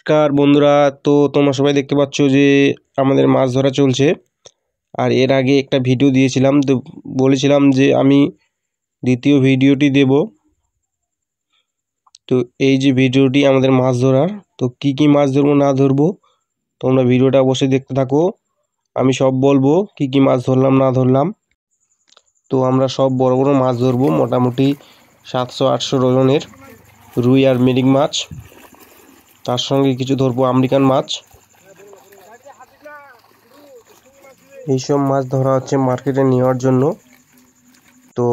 নমস্কার বন্ধুরা। তো তোমরা সবাই দেখতে পাচ্ছ যে আমাদের মাছ ধরা চলছে। আর এর আগে একটা ভিডিও দিয়েছিলাম, তো বলেছিলাম যে আমি দ্বিতীয় ভিডিওটি দেব। তো এই যে ভিডিওটি আমাদের মাছ ধরার, তো কি কি মাছ ধরবো না ধরবো তোমরা ভিডিওটা অবশ্যই দেখতে থাকো। আমি সব বলবো কি কি মাছ ধরলাম না ধরলাম। তো আমরা সব বড় বড় মাছ ধরবো, মোটামুটি 700-800 ওজনের রুই আর মিরিক মাছ। তার সঙ্গে কিছু ধরবো আমেরিকান মাছ। এইসব মাছ ধরা হচ্ছে মার্কেটে নেওয়ার জন্য। তো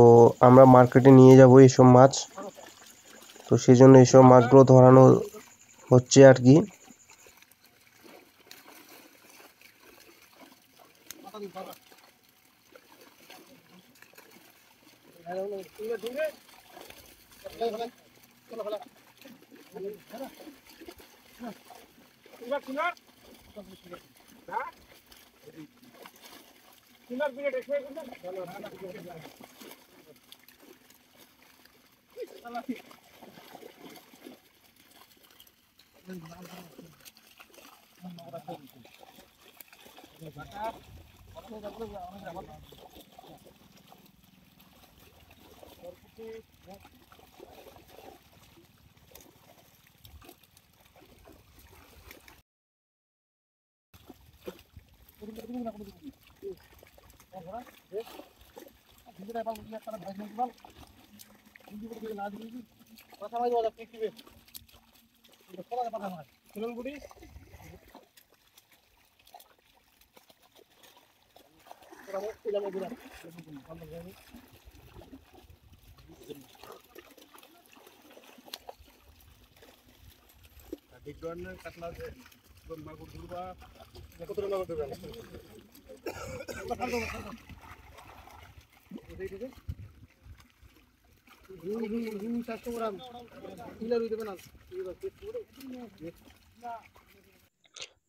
আমরা মার্কেটে নিয়ে যাব এইসব মাছ, তো সেই জন্য এইসব মাছগুলো ধরানো হচ্ছে আর কি।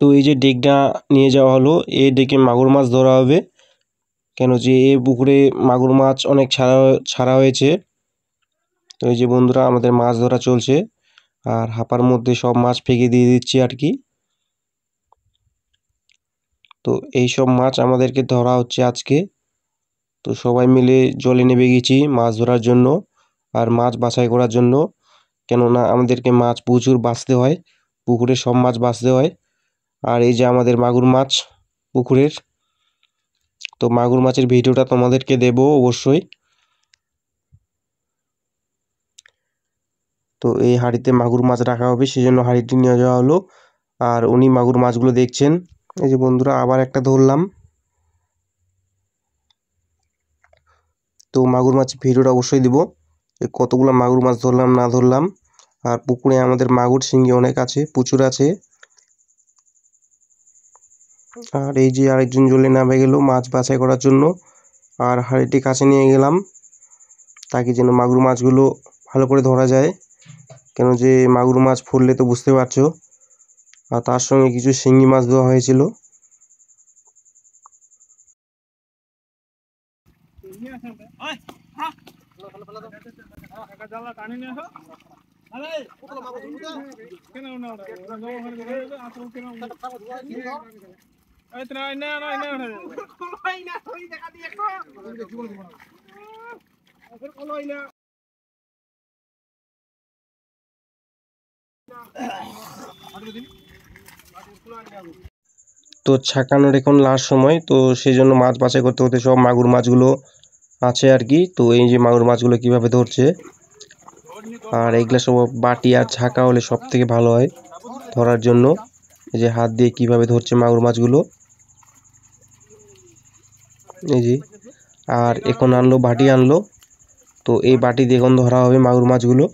তো এই যে ডেকটা নিয়ে যাওয়া হলো, এই ডেকে মাগুর মাছ ধরা হবে। কেন যে এই পুকুরে মাগুর মাছ অনেক ছাড়া হয়েছে। তো এই যে বন্ধুরা আমাদের মাছ ধরা চলছে, আর হাঁপার মধ্যে সব মাছ ফেঁকে দিয়ে দিচ্ছি আর কি। তো এই সব মাছ আমাদেরকে ধরা হচ্ছে আজকে। তো সবাই মিলে জলে নেমে গেছি মাছ ধরার জন্য আর মাছ বাছাই করার জন্য। কেননা আমাদেরকে মাছ প্রচুর বাছতে হয়, পুকুরে সব মাছ বাছতে হয়। আর এই যে আমাদের মাগুর মাছ পুকুরের, তো মাগুর মাছের ভিডিওটা তোমাদেরকে দেবো অবশ্যই। তো এই হাঁড়িতে মাগুর মাছ রাখা হবে, সেই জন্য হাঁড়িটি নিয়ে যাওয়া হলো। আর উনি মাগুর মাছগুলো দেখছেন। এই যে বন্ধুরা আবার একটা ধরলাম। তো মাগুর মাছের ভিডিওটা অবশ্যই দিব, কতগুলো মাগুর মাছ ধরলাম না ধরলাম। আর পুকুরে আমাদের মাগুর শিঙ্গি অনেক আছে, প্রচুর আছে। আর এই যে আরেকজন জলে নামে গেল মাছ বাছাই করার জন্য, আর হাঁড়িটি কাছে নিয়ে গেলাম তাকে যেন মাগুর মাছগুলো ভালো করে ধরা যায়। কেন যে মাগুর মাছ ফুললে তো বুঝতে পারছো। আর তার সঙ্গে কিছু শিঙ্গি মাছ দেওয়া হয়েছিল। তো ছাকানোর এখন লাস্ট সময়, তো সেই জন্য মাছ বাছাই করতে করতে সব মাগুর মাছগুলো আছে আর কি। তো এই যে মাগুর মাছগুলো কিভাবে ধরছে, আর এইগুলা সব বাটি আর ছাকা হলে সব থেকে ভালো হয় ধরার জন্য। এই যে হাত দিয়ে কিভাবে ধরছে মাগুর মাছগুলো, এই যে। আর এখন আনলো বাটি আনলো, তো এই বাটি দিয়ে এখন ধরা হবে মাগুর মাছগুলো।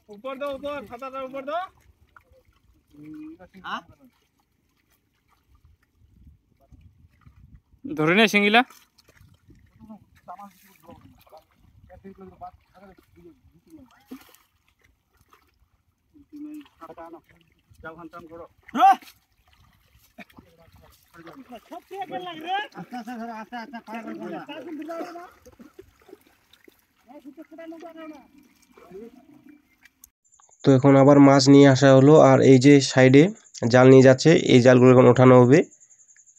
উপর দাও, উপর খাতাটা উপর দাও। ধরে নে সিঙ্গিলা। তো এখন আবার মাছ নিয়ে আসা হলো, আর এই যে সাইডে জাল নিয়ে যাচ্ছে, এই জালগুলো এখন ওঠানো হবে,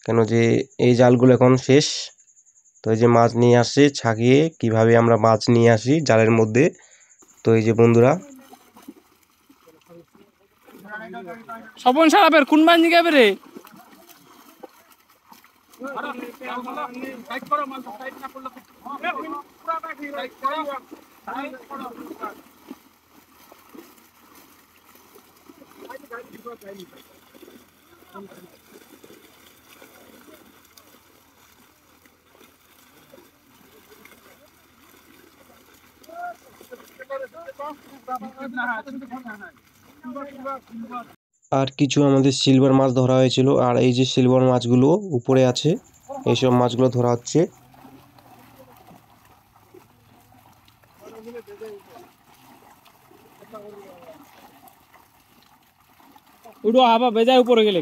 কেন যে এই জালগুলো এখন শেষ। তো এই যে মাছ নিয়ে আসছে ছাকিয়ে, কিভাবে আমরা মাছ নিয়ে আসি জালের মধ্যে। তো এই যে বন্ধুরা, সবন সারাবের কোন মাছ নিয়ে যাবে রে? আর কিছু আমাদের সিলভার মাছ ধরা হয়েছিল, আর এই যে সিলভার মাছগুলো উপরে আছে, এইসব মাছগুলো ধরা হচ্ছে। উড়ো হাবা বেজায় উপরে গেলে।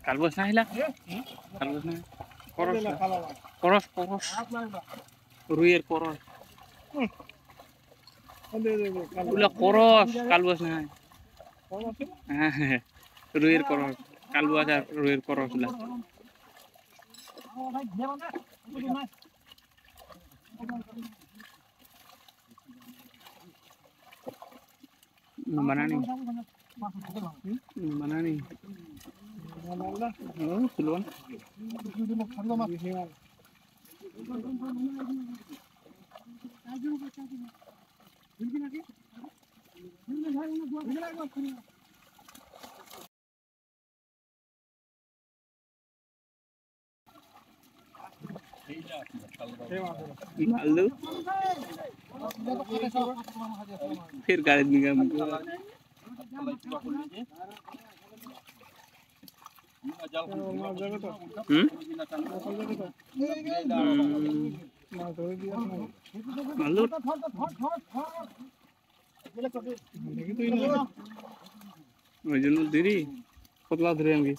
কালবস না হিলা কালবস না করস করস রুইয়ের করস ওগুলা করস কালবস না হ্যাঁ রুইয়ের করস কালবস আর রুইয়ের করস গুলা बनानी बनानी सुलवन मालू फिर गाड़ी निकाल मालू ওই জন্য দেরি কতলা ধরে আমি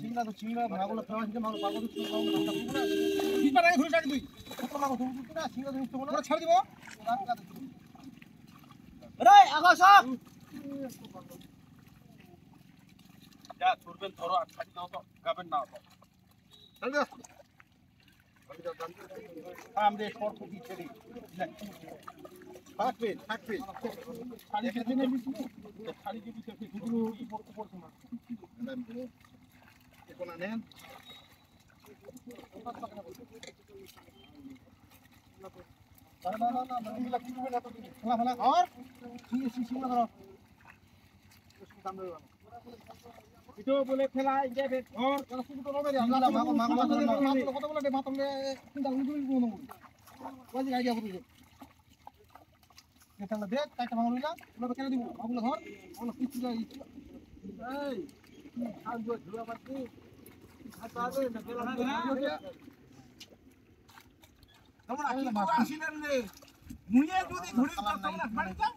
চিংড়া তো চিংড়া ভাগগুলো ফেলা আছে মাগো পাগল তো চিংড়া আগে ধরে রাখ তুই কত মাগো তুমি না চিংড়া তুমি তো বলো ছাড় দিব রে আকাশ যা ধরবেন ধরো আর ছাড়ি দাও তো গাবেন না ছাড় দাও আমরা শর্ট কি ছেড়ে থাকবে থাকবে শাড়ি খেতে না দিছি শাড়ি যদি খেতে দুটো ই পড়তে পড়ছে না কোন নেন না না না না এগুলা কি হবে না তো ফলা ফলা আর সিসি না ধরো সামনে এটা বলে ফেলা যাবে ঘর কোন কিছু তো হবে না কথা বলে দে মাতলে চিন্তা উল্টো উল্টো বাজি আইডিয়া করবে এটা দেখ কাটা মামলা ওটা কেন দিব মামলা ধর ওটা কিছু যাই এই আজ ধুয়া পাচ্ছি হাতা দে না গেল না তোমরা আসিলেন রে মুইয়ে যদি ধরে তোমরা ফাড়ি দাও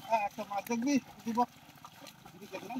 হ্যাঁ একটা মাছ দেখবি দিব দেখলাম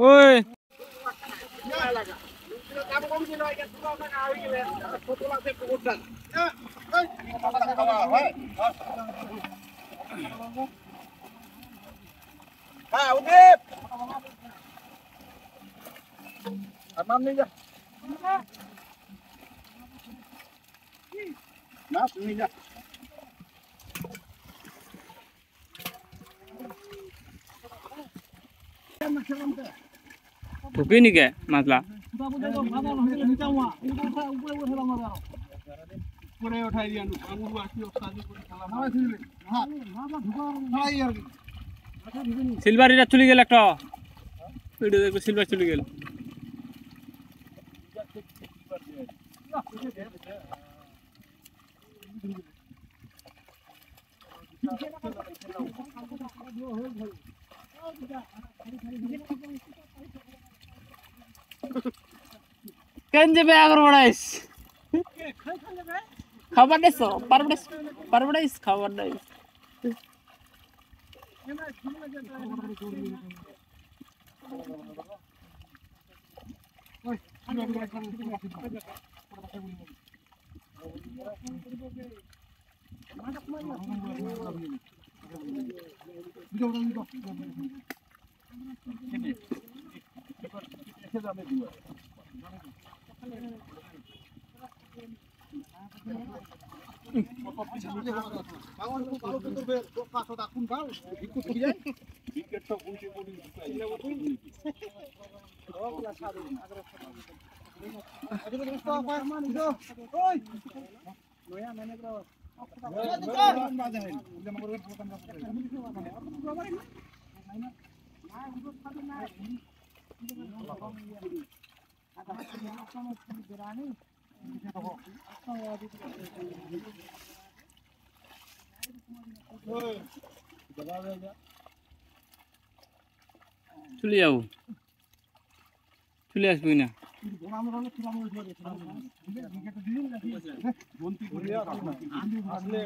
ওই ঢুকে নিকে মাছলা সিলভার এটা চলে গেল একটা সিলভার চলে গেল কেন যাবে আগর বড়াইস খাবার দেছো পারবড়াইস খাবার দাইস চলে যাবো, চলে আসবি না। আসলে